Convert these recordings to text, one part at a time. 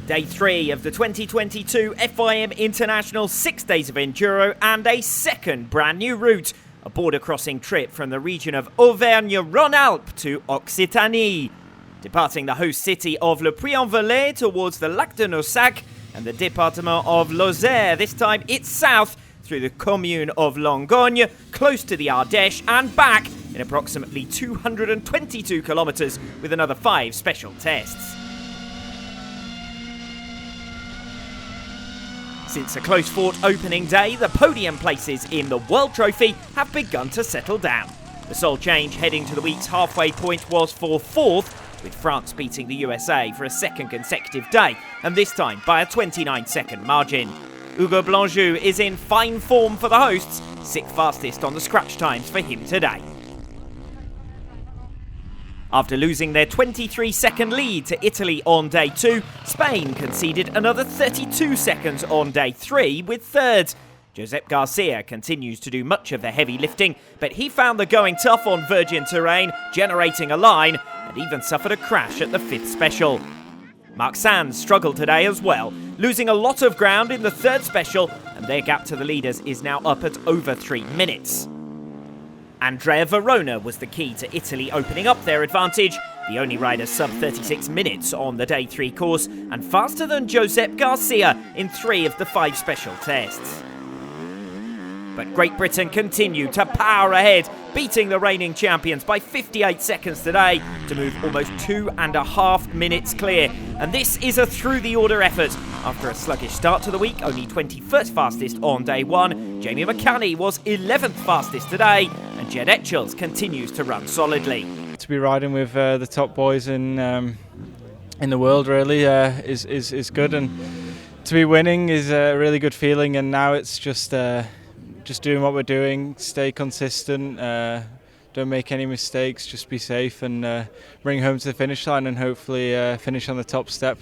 Day 3 of the 2022 FIM International 6 Days of Enduro and a second brand new route, a border crossing trip from the region of Auvergne-Rhône-Alpes to Occitanie. Departing the host city of Le Puy-en-Velay towards the Lac de Naussac and the département of Lozère, this time it's south through the commune of Langogne, close to the Ardèche and back in approximately 222 kilometres with another 5 special tests. Since a close-fought opening day, the podium places in the World Trophy have begun to settle down. The sole change heading to the week's halfway point was for fourth, with France beating the USA for a second consecutive day, and this time by a 29-second margin. Hugo Blanjou is in fine form for the hosts, 6th fastest on the scratch times for him today. After losing their 23-second lead to Italy on day 2, Spain conceded another 32 seconds on day 3 with thirds. Josep Garcia continues to do much of the heavy lifting, but he found the going tough on virgin terrain, generating a line, and even suffered a crash at the 5th special. Marc Sands struggled today as well, losing a lot of ground in the 3rd special, and their gap to the leaders is now up at over 3 minutes. Andrea Verona was the key to Italy opening up their advantage, the only rider sub-36 minutes on the day 3 course, and faster than Josep Garcia in 3 of the 5 special tests. But Great Britain continued to power ahead, beating the reigning champions by 58 seconds today to move almost 2.5 minutes clear. And this is a through-the-order effort. After a sluggish start to the week, only 21st fastest on day 1, Jamie McCanny was 11th fastest today, and Jed Etchells continues to run solidly. To be riding with the top boys in the world really is good, and to be winning is a really good feeling. And now it's just doing what we're doing, stay consistent, don't make any mistakes, just be safe and bring home to the finish line and hopefully finish on the top step.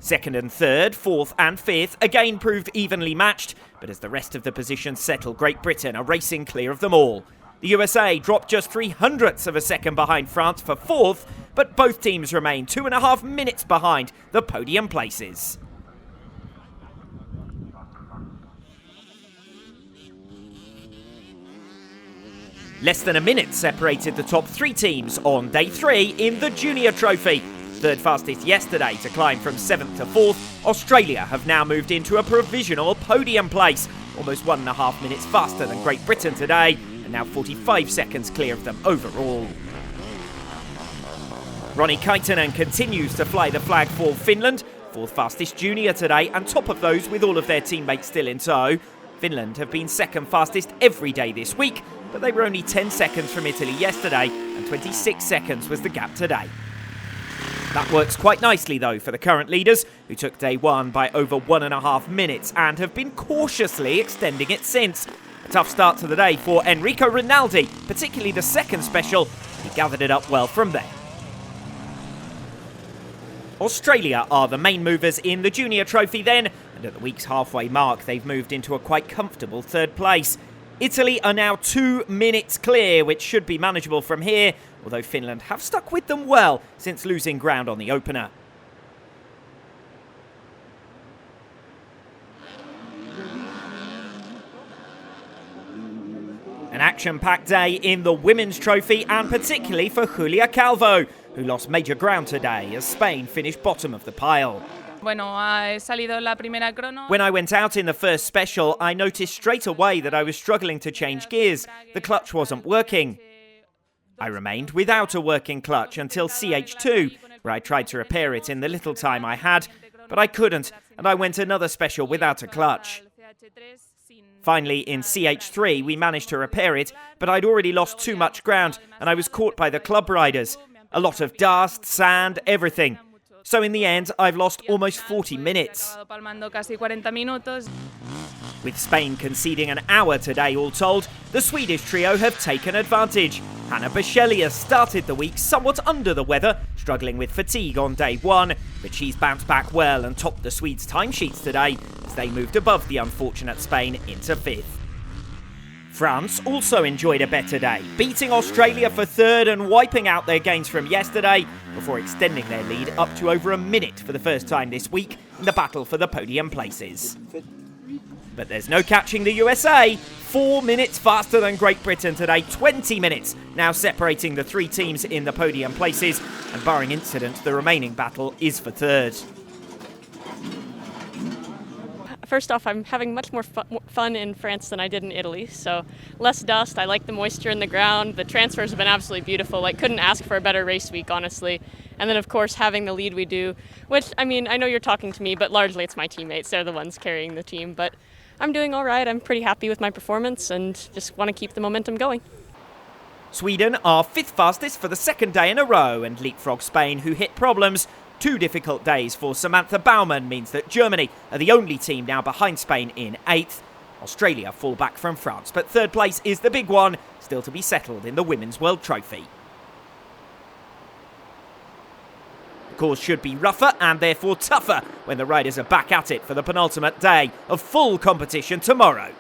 2nd and 3rd, 4th and 5th again proved evenly matched, but as the rest of the positions settle, Great Britain are racing clear of them all. The USA dropped just 0.03 of a second behind France for 4th, but both teams remain 2.5 minutes behind the podium places. Less than a minute separated the top 3 teams on day 3 in the Junior Trophy. 3rd fastest yesterday to climb from 7th to 4th, Australia have now moved into a provisional podium place, almost 1.5 minutes faster than Great Britain today, and now 45 seconds clear of them overall. Ronnie Kaitanen continues to fly the flag for Finland, 4th fastest junior today, and top of those with all of their teammates still in tow. Finland have been 2nd fastest every day this week, but they were only 10 seconds from Italy yesterday, and 26 seconds was the gap today. That works quite nicely though for the current leaders, who took day 1 by over 1.5 minutes and have been cautiously extending it since. A tough start to the day for Enrico Rinaldi, particularly the 2nd special. He gathered it up well from there. Australia are the main movers in the Junior Trophy then, and at the week's halfway mark they've moved into a quite comfortable 3rd place. Italy are now 2 minutes clear, which should be manageable from here, although Finland have stuck with them well since losing ground on the opener. An action-packed day in the Women's Trophy, and particularly for Julia Calvo, who lost major ground today as Spain finished bottom of the pile. When I went out in the 1st special, I noticed straight away that I was struggling to change gears. The clutch wasn't working. I remained without a working clutch until CH2, where I tried to repair it in the little time I had, but I couldn't, and I went another special without a clutch. Finally, in CH3, we managed to repair it, but I'd already lost too much ground, and I was caught by the club riders. A lot of dust, sand, everything. So in the end, I've lost almost 40 minutes. With Spain conceding an hour today all told, the Swedish trio have taken advantage. Hanna Bechelia started the week somewhat under the weather, struggling with fatigue on day 1, but she's bounced back well and topped the Swedes' timesheets today as they moved above the unfortunate Spain into 5th. France also enjoyed a better day, beating Australia for third and wiping out their gains from yesterday before extending their lead up to over a minute for the first time this week in the battle for the podium places. But there's no catching the USA. 4 minutes faster than Great Britain today, 20 minutes now separating the three teams in the podium places, and barring incident, the remaining battle is for third. First off, I'm having much more fun in France than I did in Italy, so less dust. I like the moisture in the ground. The transfers have been absolutely beautiful. Couldn't ask for a better race week, honestly. And then, of course, having the lead we do, which, I mean, I know you're talking to me, but largely it's my teammates. They're the ones carrying the team. But I'm doing all right. I'm pretty happy with my performance and just want to keep the momentum going. Sweden are fifth fastest for the second day in a row and leapfrog Spain, who hit problems. 2 difficult days for Samantha Baumann means that Germany are the only team now behind Spain in 8th. Australia fall back from France, but third place is the big one, still to be settled in the Women's World Trophy. The course should be rougher and therefore tougher when the riders are back at it for the penultimate day of full competition tomorrow.